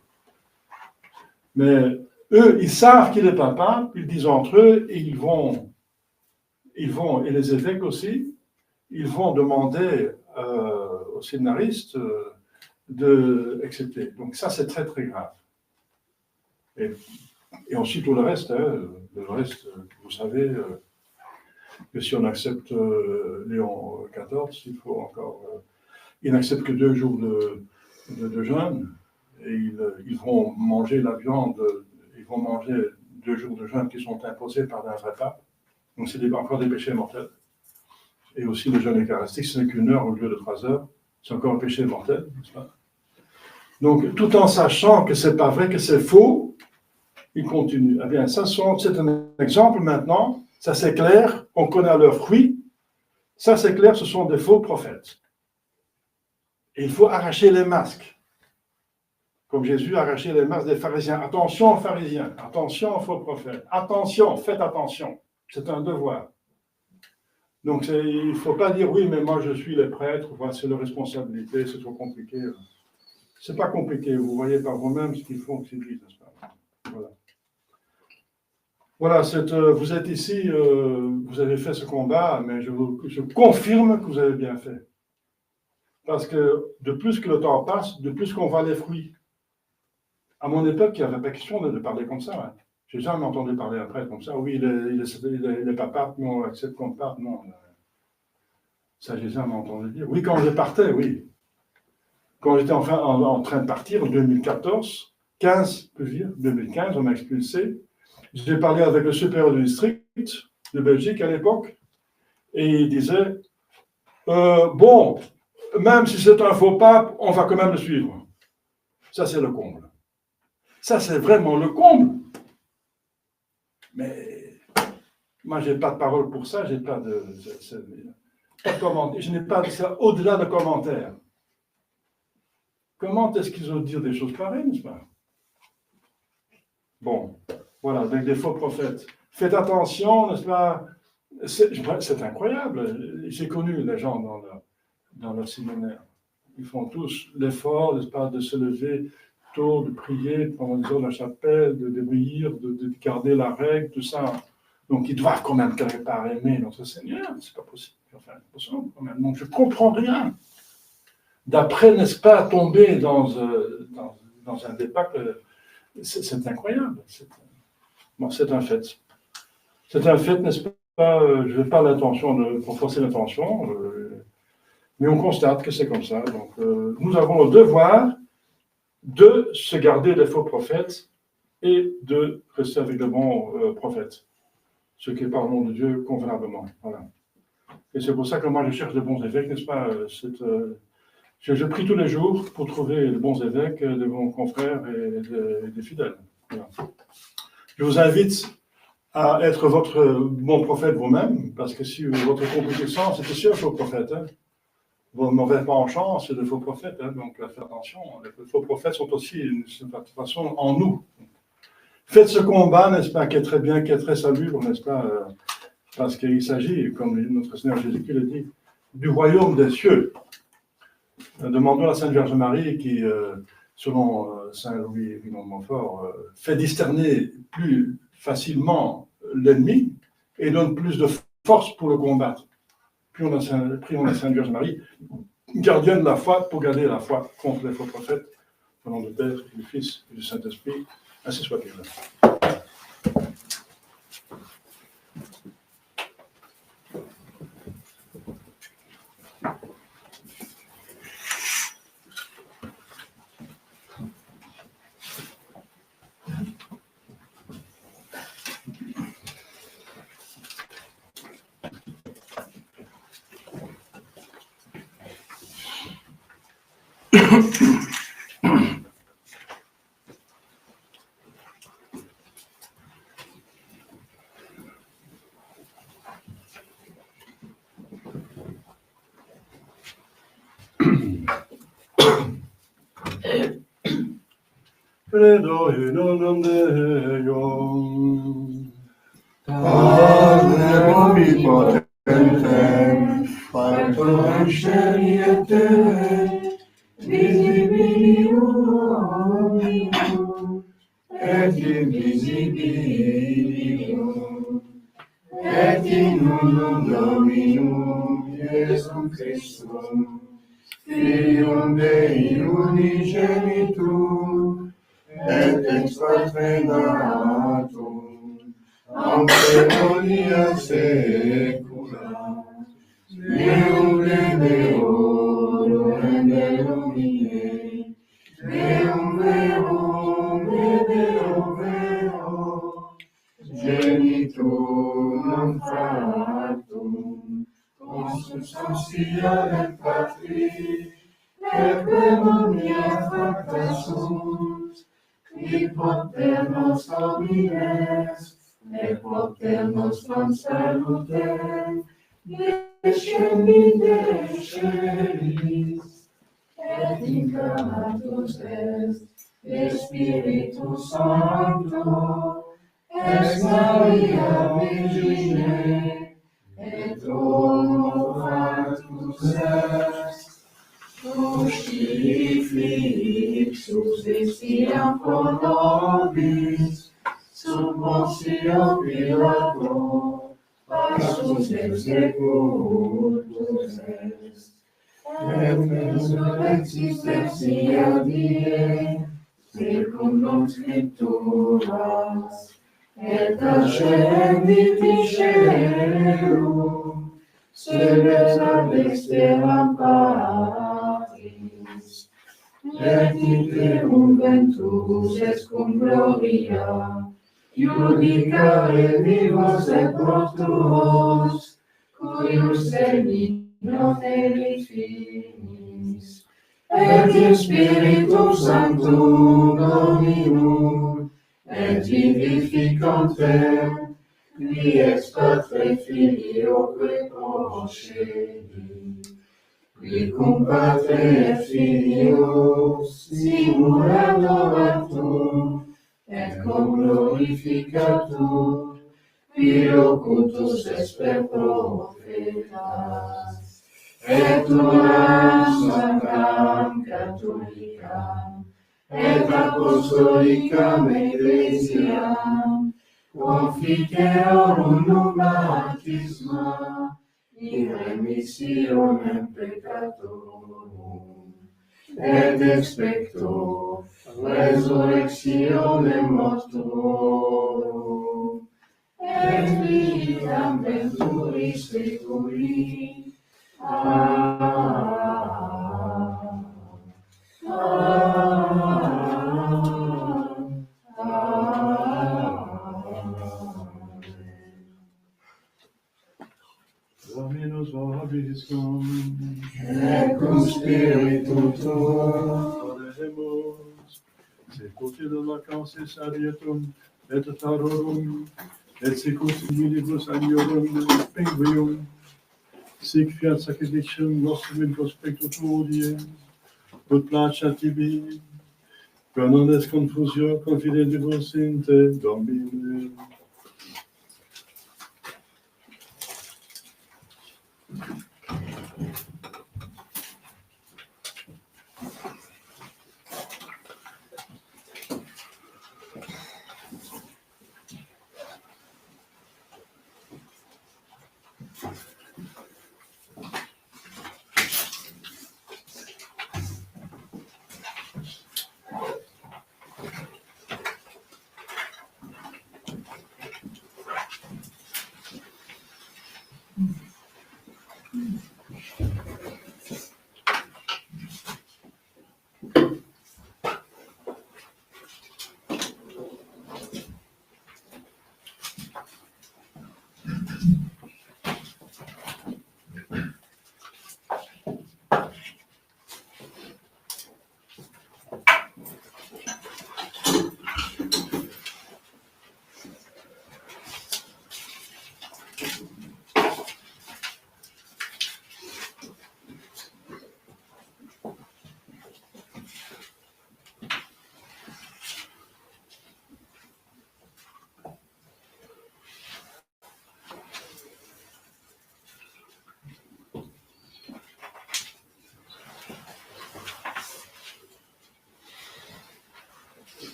Mais eux, ils savent qu'il n'est pas pape, ils disent entre eux, et ils vont, et les évêques aussi, ils vont demander aux séminaristes d'accepter. Donc ça, c'est très très grave. Et ensuite, tout le reste, vous savez, que si on accepte Léon XIV, il faut encore... il n'accepte que 2 jours de jeûne, et ils vont manger la viande, ils vont manger 2 jours de jeûne qui sont imposés par un vrai pape. Donc c'est encore des péchés mortels. Et aussi le jeûne eucharistique, ce n'est qu'1 heure au lieu de 3 heures. C'est encore un péché mortel, n'est-ce pas? Donc, tout en sachant que ce n'est pas vrai, que c'est faux, ils continuent. Eh bien, c'est un exemple maintenant. Ça, c'est clair. On connaît leurs fruits. Ça, c'est clair. Ce sont des faux prophètes. Et il faut arracher les masques. Comme Jésus a arraché les masques des pharisiens. Attention aux pharisiens. Attention aux faux prophètes. Attention, faites attention. C'est un devoir. Donc, il ne faut pas dire, oui, mais moi, je suis le prêtre. Voilà, c'est leur responsabilité. C'est trop compliqué. Ce n'est pas compliqué. Vous voyez par vous-même ce qu'ils font, ce qu'ils disent, n'est-ce pas? Voilà. Voilà, vous êtes ici, vous avez fait ce combat, mais je confirme que vous avez bien fait. Parce que de plus que le temps passe, de plus qu'on voit les fruits. À mon époque, il n'y avait pas question de parler comme ça. Hein. J'ai jamais entendu parler un prêtre comme ça. Oui, il est pas pape, non, on accepte qu'on pape, non. Ça, j'ai jamais entendu dire. Oui, quand je partais, oui. Quand j'étais en train de partir, en 2014, 2015, on m'a expulsé. J'ai parlé avec le supérieur du district de Belgique à l'époque, et il disait, bon, même si c'est un faux pape, on va quand même le suivre. Ça, c'est le comble. Ça, c'est vraiment le comble. Mais moi, je n'ai pas de parole pour ça, j'ai pas de commentaire. Je n'ai pas ça au-delà de commentaires. Comment est-ce qu'ils osent dire des choses pareilles, n'est-ce pas? Bon, voilà, avec des faux prophètes. Faites attention, n'est-ce pas? C'est incroyable. J'ai connu les gens dans leur séminaire. Ils font tous l'effort, n'est-ce pas, de se lever tôt, de prier, de prendre les heures de la chapelle, de débrouiller, de garder la règle, tout ça. Donc, ils doivent quand même quelque part aimer notre Seigneur. C'est pas possible. Enfin, quand même. Donc, je ne comprends rien. D'après, n'est-ce pas, tomber dans un débat, c'est incroyable. Bon, c'est un fait. C'est un fait, n'est-ce pas? Je n'ai pas l'intention de forcer l'intention, mais on constate que c'est comme ça. Donc, nous avons le devoir de se garder des faux prophètes et de rester avec de bons prophètes, ceux qui parlent au nom de Dieu convenablement. Voilà. Et c'est pour ça que moi, je cherche de bons évêques, n'est-ce pas? Je prie tous les jours pour trouver de bons évêques, de bons confrères et des fidèles. Voilà. Je vous invite à être votre bon prophète vous-même, parce que si votre compétition, c'est aussi un faux prophète. Hein. Vos mauvais penchants, c'est de faux prophètes, hein, donc faites attention. Les faux prophètes sont aussi, de toute façon, en nous. Faites ce combat, n'est-ce pas, qui est très bien, qui est très salubre, n'est-ce pas, parce qu'il s'agit, comme notre Seigneur Jésus-Christ l'a dit, du royaume des cieux. Demandons à la Sainte Vierge Marie qui, selon Saint Louis de Montfort, fait discerner plus facilement l'ennemi et donne plus de force pour le combattre. Prions la Sainte Vierge Marie, gardienne de la foi, pour garder la foi contre les faux prophètes, au nom du Père, du Fils et du Saint-Esprit. Ainsi soit-il. credo in un nome Deum. Padre omnipotentem, factor sceli et terrae, visibilium et invisibilium, et in unum Dominum Iesum Christum, Filium Dei unigenitum, et ex Patre natum, ante omnia saecula, Deum Deum Domine, Deum verum vero, genitum non factum, consubstantia et Patri, et omnia facta sunt, qui poter nos homines, et poter nostram salutem, descendite celis, et incarnatus est, de Spiritus Sancto, ex Maria Virgine, et homo factus est, crucifixus estiam pro nobis, sub Pontio Pilato, passus executus est, et resurrexit tertia die, secundum Scripturas, et ascendit in caelum, sedes ad dexteram Patris, et iterum ventus est cum gloria, judicare vivos et mortuos, cuius seni non erit finis, et in Spiritum Sanctum Dominum, et vivificantem, qui ex Patre Filioque procedi, qui cum Patre et Filio simul adoratur, et cum glorificatur, qui locutus est per profetas, et unam sanctam catholicam, et apostolicam ecclesiam, conficere unum baptisma, in remissionem peccatorum, et expecto resurrectionem mortuorum, et vitam venturis seculi. Amen. Dominus vobiscum, Et cum spiritu tuo, oremus, secuti de vacances arietum, et tarorum, et secuti milibus aniorum penguium, sic fiat sacrificium nostrum in prospecto tuo die, ut placia tibi, per non est confusio confidentibus in te, Domine.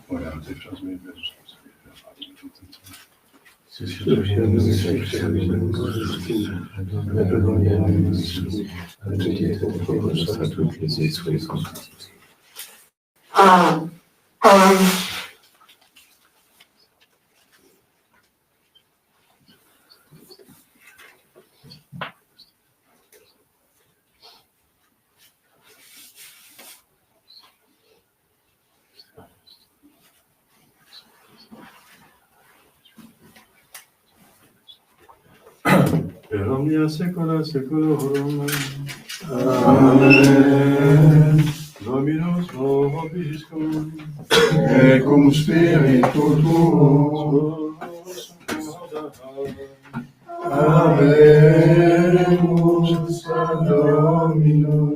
Voilà, des choses merveilleuses. Per omnia saecula saeculorum. Amen. Dominus vobiscum. Et cum spiritu tuo. Habemus ad Dominum.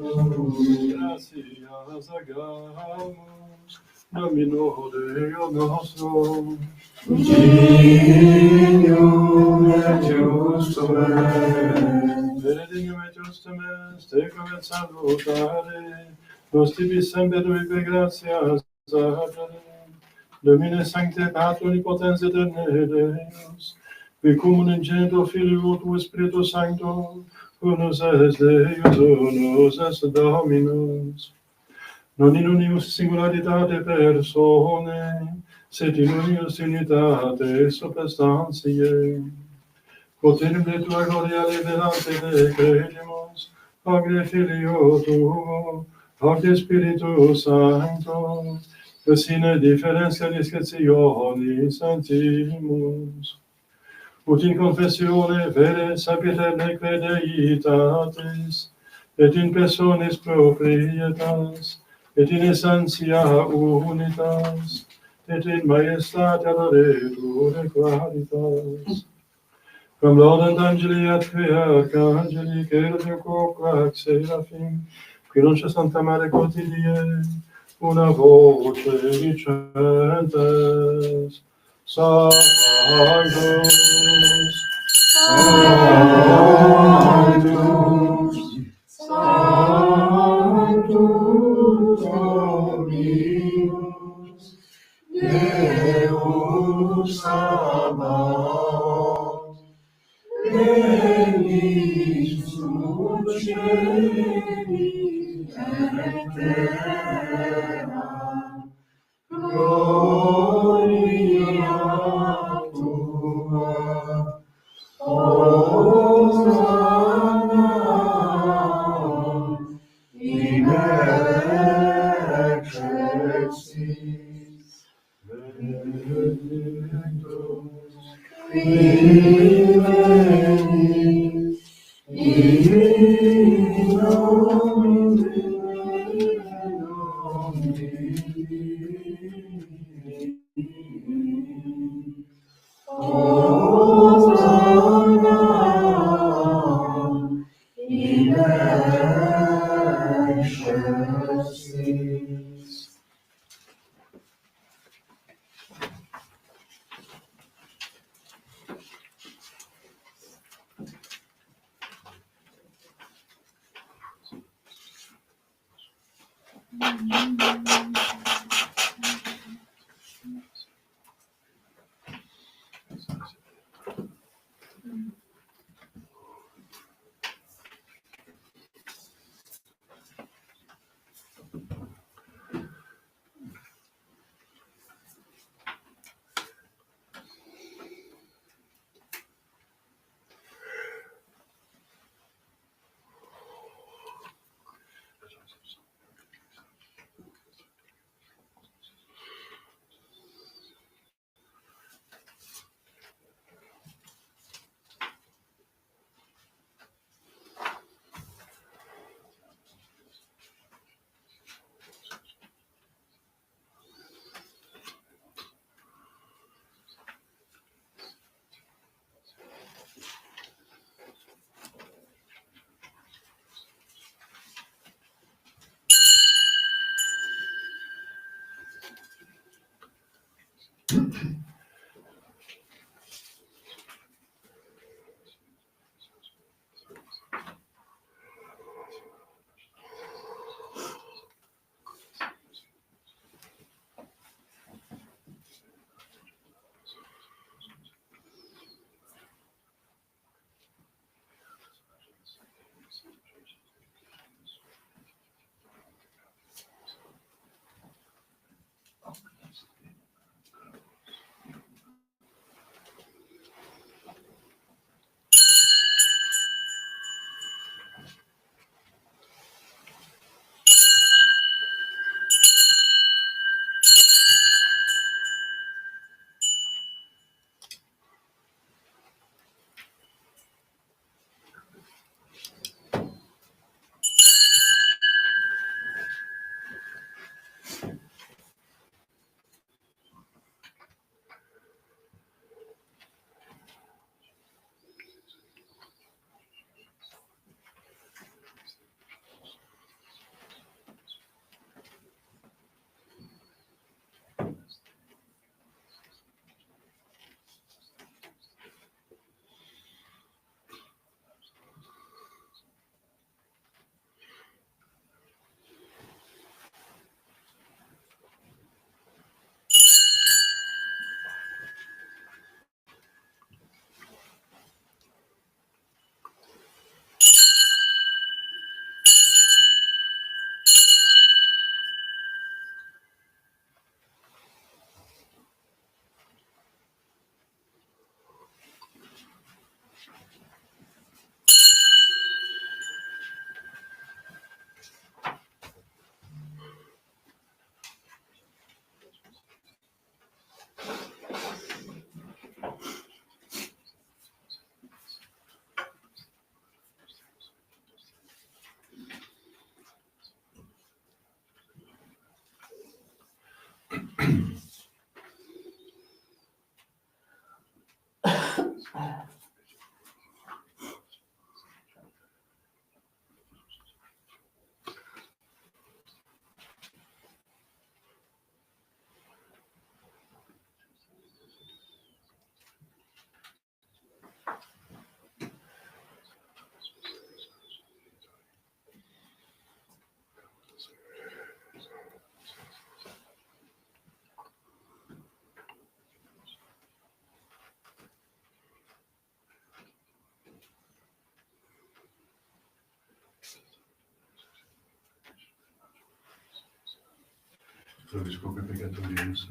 Gratias agamus, Domino Deo nostro. Dignum et justum est. Benedignum et justum est, tecum et salutare, nos tibi semper vive gratias adere. Domine sancte Patri omnipotens aeterne Deus, qui cum unigenitor Filio tuo Spiritus Sancto, unus est Deus, unus est Dominus. Non in unius singularitate personae, sed in unius unitate substantiae. Quotidium de tua gloria liberante credimus, Agre Filio tuo, Agre Spiritus Sancto, et sine differentia discretionis sentimus. Ut in confessione vere sapiterne credeitatis, et in personis proprietas, et in essentia unitas, et in majestate adoretur qualitas. Quam laudant angeli et arcangeli, Cherubim quoque seraphim, qui non c'è Santa Mare quotidie, una voce dicentes, Sanctus, Sanctus, Sanctus Dominus, Deus Sabaoth, benedictus celi et terra, gloria tua, Hosanna in excelsis, benedictus qui venit in nomine Domini. Hosanna in excelsis. Vobiscope peccatorius.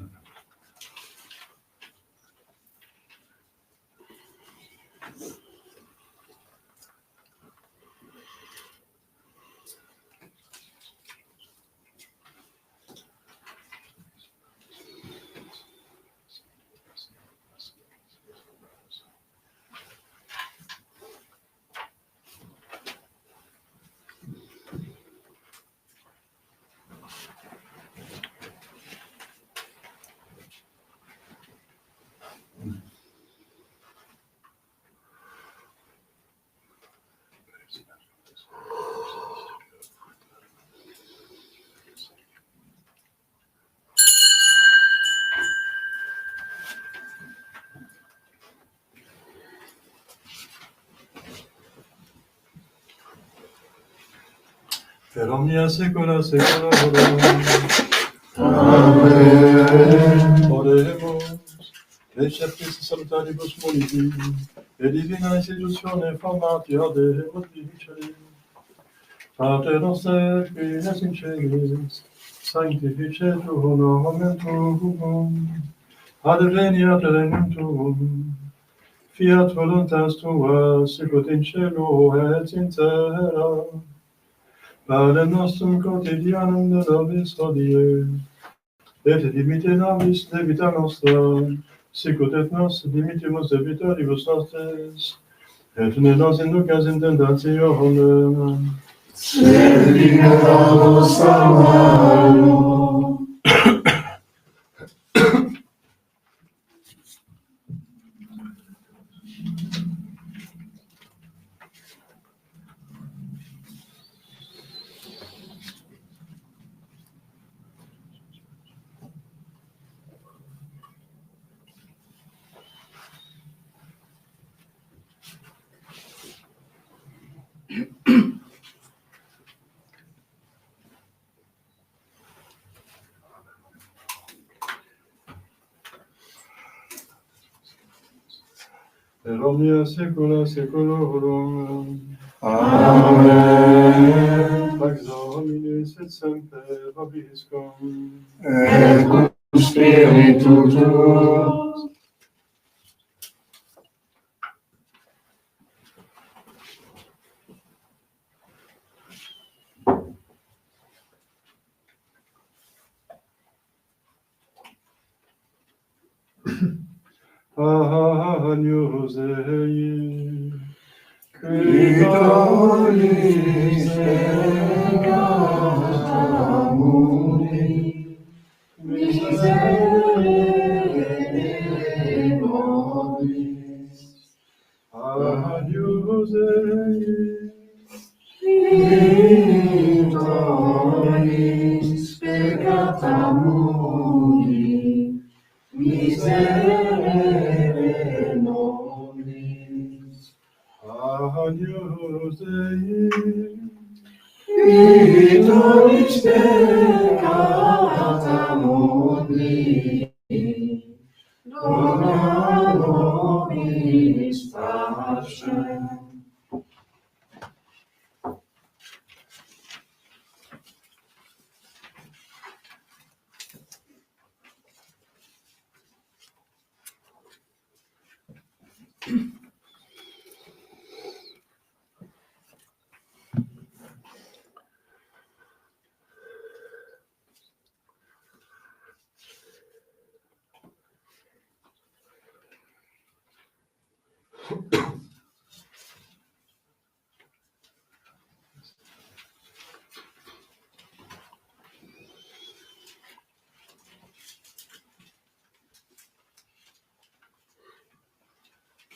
Per omnia saecula saeculorum. Amen. Oremus. Receptis salutaribus muniti, et divina institutione formatia Deo Divice. Pater noster, qui es in celis, sanctificetur nomen tuum, adveniat regnum tuum, fiat voluntas tua, sicut in cielo et in terra. Panem nostrum quotidianum da nobis hodie, et dimite nobis debita nostra, sicut et nos dimitimus debitoribus nostris, et ne nos inducas in tentationem, Sed libera nos a malo. per omnia saecula saeculorum. Amen. Pax Dominus et semper vobiscum. Et cum spiritu tuo. Agnus Dei, Qui tollis peccata mundi, miserere nobis. Agnus Dei, Qui tollis peccata mundi, miserere nobis. Agnus Dei, Qui tollis peccata mundi, dona nobis pacem.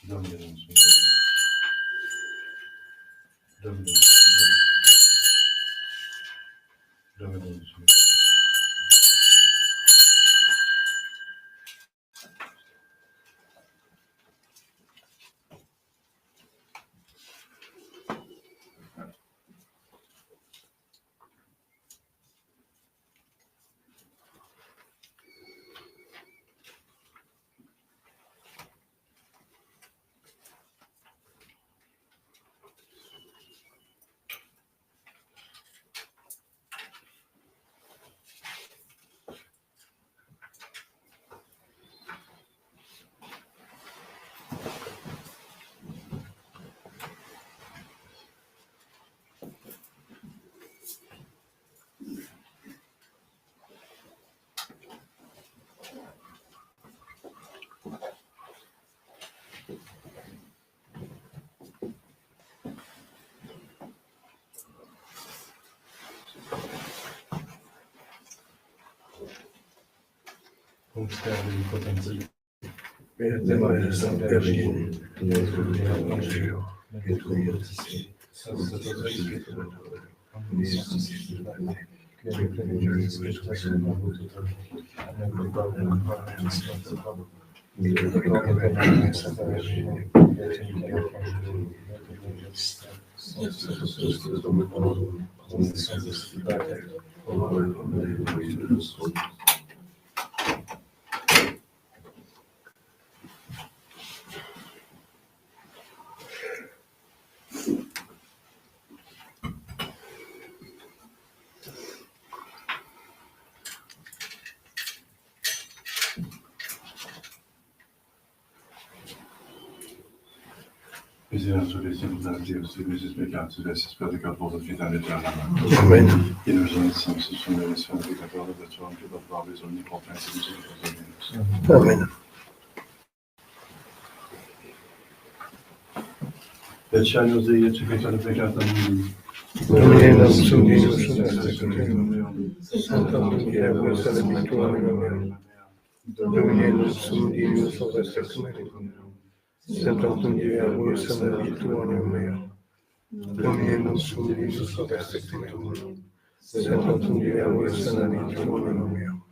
Dominus mystère de l'hypothèse. Beate Maria Sainte Virgine, Notre Aventure, et tout ici, sacerdoce spirituel, ministre spirituel, que le spirituel dans votre Miséricorde de Dieu, nous avons dit aussi, les espérances, les espères de Dieu pour votre vie dans l'éternel. Amen. Et nous sommes sous une mission de peccateur, de toi, que votre gloire les omnipotents, et miséricorde. Amen. Leccianos Dei, eccepitor peccatum, Domine nostrum Deus est tecum, Sanctam Dei salvator tuum, Domine nostrum Deus est tecum, Sanctam Dei salvator tuum, Domine nostrum Deus est tecum, Sanctam Dei salvator tuum.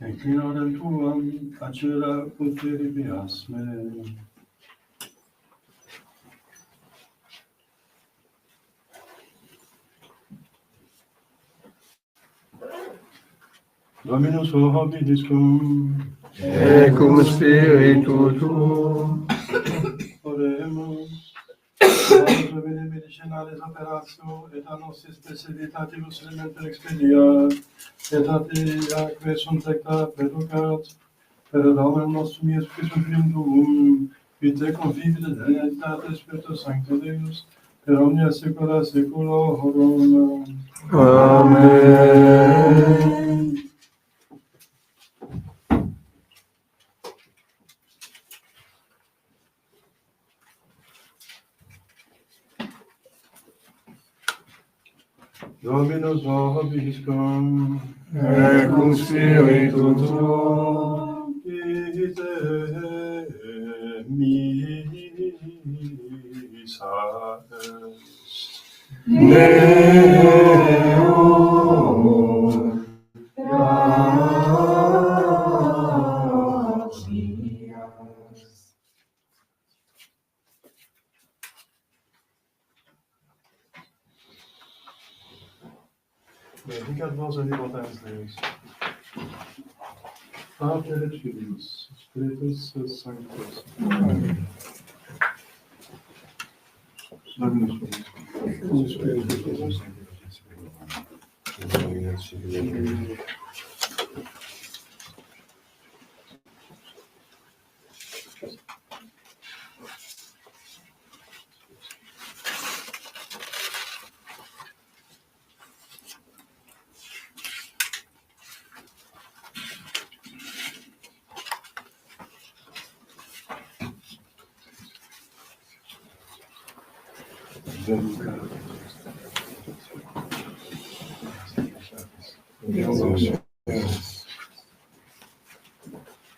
Inclinadem tuam, acera poteribias me. Dominus hominis cum. Et cum spiritu tuo. Oremus. Dominus veni medicinalis operatio, et a nos specialitatibus elementer expedia, et a te aquae sunt tecta peducat, per Dominum nostrum Iesus Christum Filium Tuum, vitae convivit et unitate Spiritus Sancti Deus, per omnia saecula saeculorum. Amen. Dominus vobiscum, Et cum spiritu tuo. ite missa est. Deo gratias. Benedicat vos omnipotens Deus, Pater et Filius, Spiritus Sanctus. Amen. Dominus vobiscum.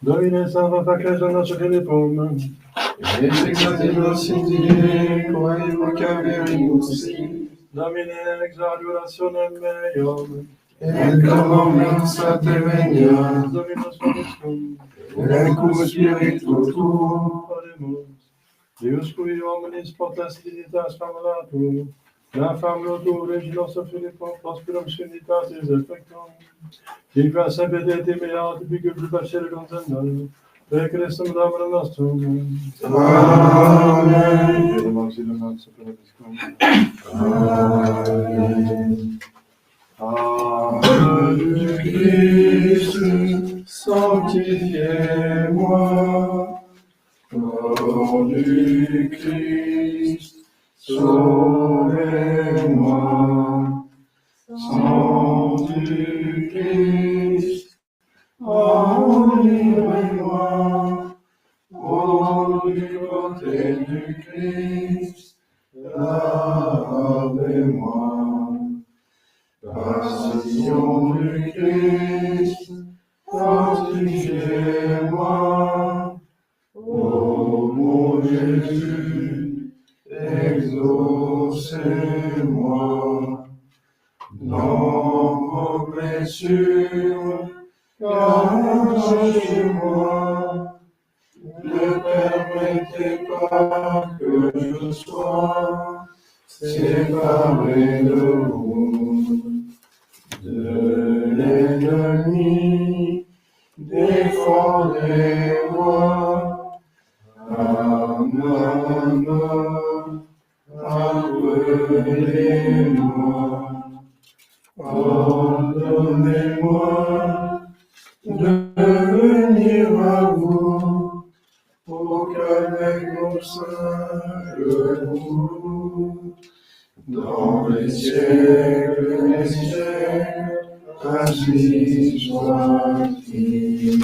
Domine salva factum nostrum Philippum, Et exaudibus indie, quae vocaberimus, Domine exaudurationem meum, et commens adveniat, Dominus vobiscum, et cum spiritu tuo. Oremus. Deus cui omnis potest dignitas famulatur, la famulo tu regi nostro Philippum, prosperum unitatis effectum, in qua semper te meat bigum dubacere contenda, per Christum Dominum nostrum. Amen. Deum auxilium nostrum vobiscum. Amen. Amen. Christ, sanctifiez-moi. Ô du Christ, sauvez-moi. Sang du Christ, enivrez-moi. Ô du côté du Christ, lavez-moi. Passion du Christ, fortifiez-moi. Ô mon Jésus, exaucez-moi. Dans vos blessures, cachez-moi. Ne permettez pas que je sois séparé de vous. De l'ennemi, défendez-moi. Appelez-moi. Ordonnez-moi de venir à vous pour qu'avec nos saints vous, dans les siècles des siècles, ainsi soit-il.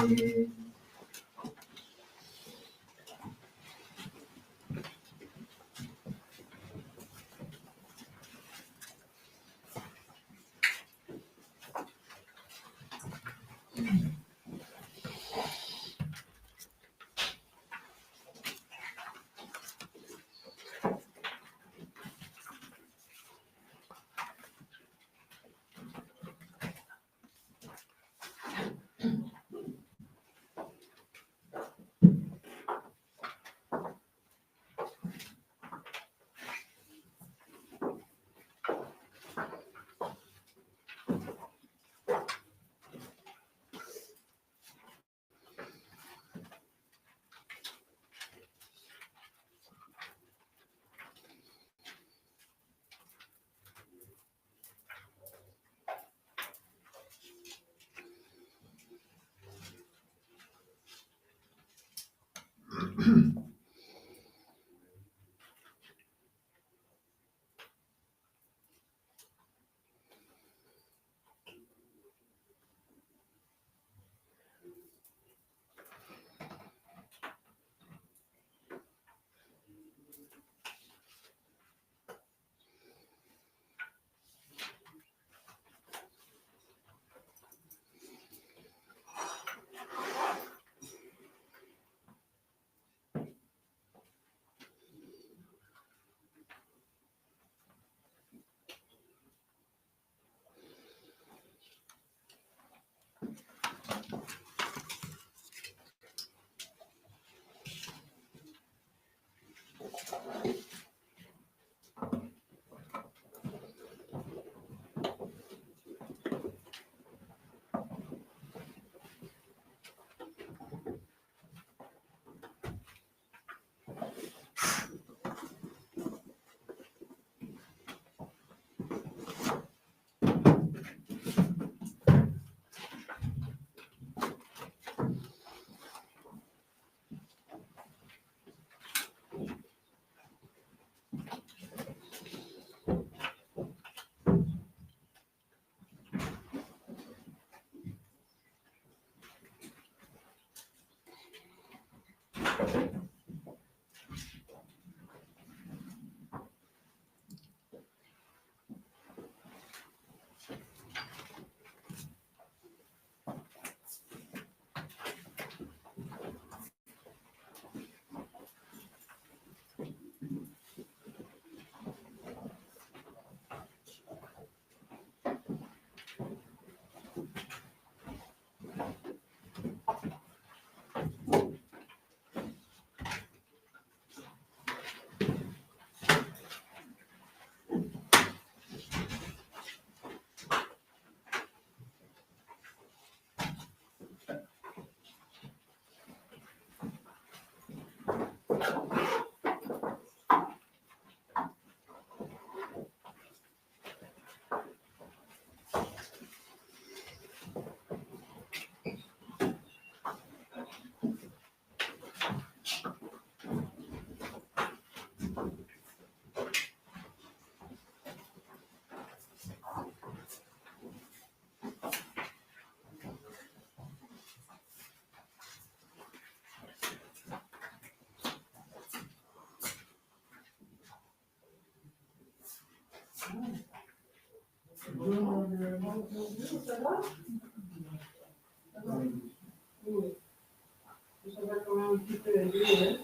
Ça va quand même un petit peu aider.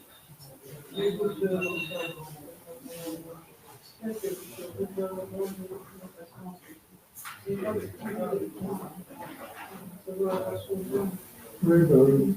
J'écoute Oui, bah oui.